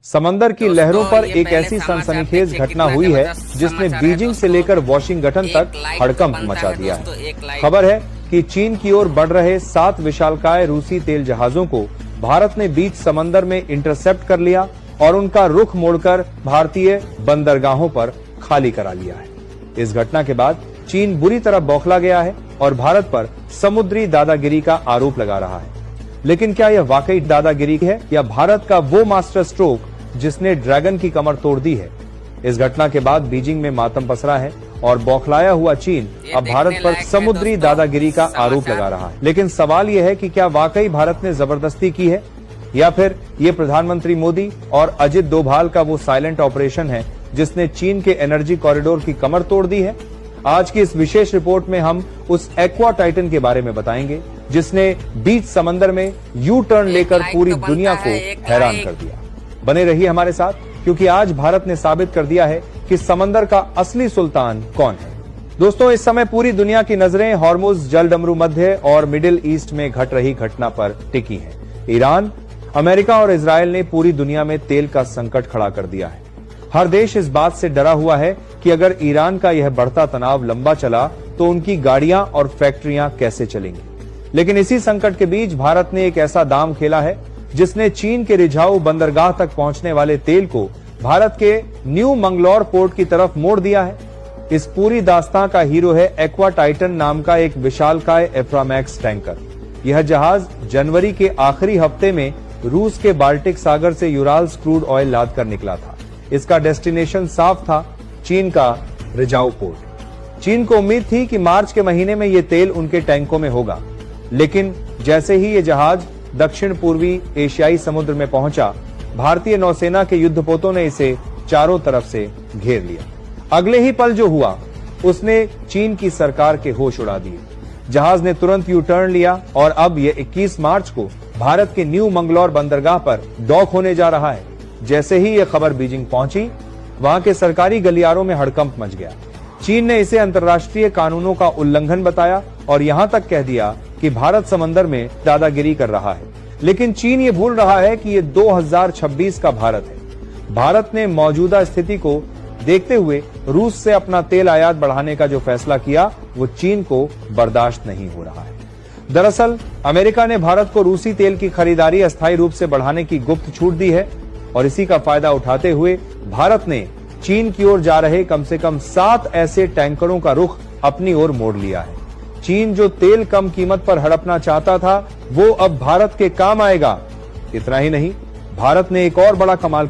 समंदर की लहरों पर एक ऐसी सनसनीखेज घटना हुई है जिसने बीजिंग से लेकर वॉशिंगटन तक हड़कंप मचा दिया है। खबर है कि चीन की ओर बढ़ रहे 7 विशालकाय रूसी तेल जहाजों को भारत ने बीच समंदर में इंटरसेप्ट कर लिया और उनका रुख मोड़कर भारतीय बंदरगाहों पर खाली करा लिया है। इस घटना के बाद चीन बुरी तरह बौखला गया है और भारत पर समुद्री दादागिरी का आरोप लगा रहा है। लेकिन क्या यह वाकई दादागिरी है या भारत का वो मास्टर स्ट्रोक जिसने ड्रैगन की कमर तोड़ दी है? इस घटना के बाद बीजिंग में मातम पसरा है और बौखलाया हुआ चीन अब भारत पर समुद्री दादागिरी का आरोप लगा रहा है। लेकिन सवाल यह है कि क्या वाकई भारत ने जबरदस्ती की है या फिर ये प्रधानमंत्री मोदी और अजित डोभाल का वो साइलेंट ऑपरेशन है जिसने चीन के एनर्जी कॉरिडोर की कमर तोड़ दी है? आज की इस विशेष रिपोर्ट में हम उस एक्वा टाइटन के बारे में बताएंगे जिसने बीच समंदर में यू टर्न लेकर पूरी दुनिया को हैरान कर दिया। बने रहिए हमारे साथ, क्योंकि आज भारत ने साबित कर दिया है कि समंदर का असली सुल्तान कौन है। दोस्तों, इस समय पूरी दुनिया की नजरें हॉर्मुज जलडमरू मध्य और मिडिल ईस्ट में घट रही घटना पर टिकी हैं। ईरान, अमेरिका और इजराइल ने पूरी दुनिया में तेल का संकट खड़ा कर दिया है। हर देश इस बात से डरा हुआ है कि अगर ईरान का यह बढ़ता तनाव लंबा चला तो उनकी गाड़ियां और फैक्ट्रियां कैसे चलेंगी। लेकिन इसी संकट के बीच भारत ने एक ऐसा दांव खेला है जिसने चीन के रिझाऊ बंदरगाह तक पहुंचने वाले तेल को भारत के न्यू मंगलौर पोर्ट की तरफ मोड़ दिया है। इस पूरी दास्तां का हीरो है एक्वा टाइटन नाम का एक विशालकाय एफ्रामैक्स टैंकर। यह जहाज जनवरी के आखिरी हफ्ते में रूस के बाल्टिक सागर से यूराल्स क्रूड ऑयल लाद कर निकला था। इसका डेस्टिनेशन साफ था, चीन का रिझाऊ पोर्ट। चीन को उम्मीद थी कि मार्च के महीने में ये तेल उनके टैंकों में होगा, लेकिन जैसे ही ये जहाज दक्षिण पूर्वी एशियाई समुद्र में पहुंचा, भारतीय नौसेना के युद्धपोतों ने इसे चारों तरफ से घेर लिया। अगले ही पल जो हुआ उसने चीन की सरकार के होश उड़ा दिए। जहाज ने तुरंत यू टर्न लिया और अब ये 21 मार्च को भारत के न्यू मंगलौर बंदरगाह पर डॉक होने जा रहा है। जैसे ही यह खबर बीजिंग पहुंची, वहां के सरकारी गलियारों में हड़कंप मच गया। चीन ने इसे अंतर्राष्ट्रीय कानूनों का उल्लंघन बताया और यहां तक कह दिया कि भारत समंदर में दादागिरी कर रहा है। लेकिन चीन ये भूल रहा है कि ये 2026 का भारत है। भारत ने मौजूदा स्थिति को देखते हुए रूस से अपना तेल आयात बढ़ाने का जो फैसला किया वो चीन को बर्दाश्त नहीं हो रहा है। दरअसल अमेरिका ने भारत को रूसी तेल की खरीदारी अस्थायी रूप से बढ़ाने की गुप्त छूट दी है और इसी का फायदा उठाते हुए भारत ने चीन की ओर जा रहे कम से कम 7 ऐसे टैंकरों का रुख अपनी ओर मोड़ लिया है। चीन जो तेल कम कीमत पर हड़पना चाहता था वो अब भारत के काम आएगा। इतना ही नहीं, भारत ने एक और बड़ा कमाल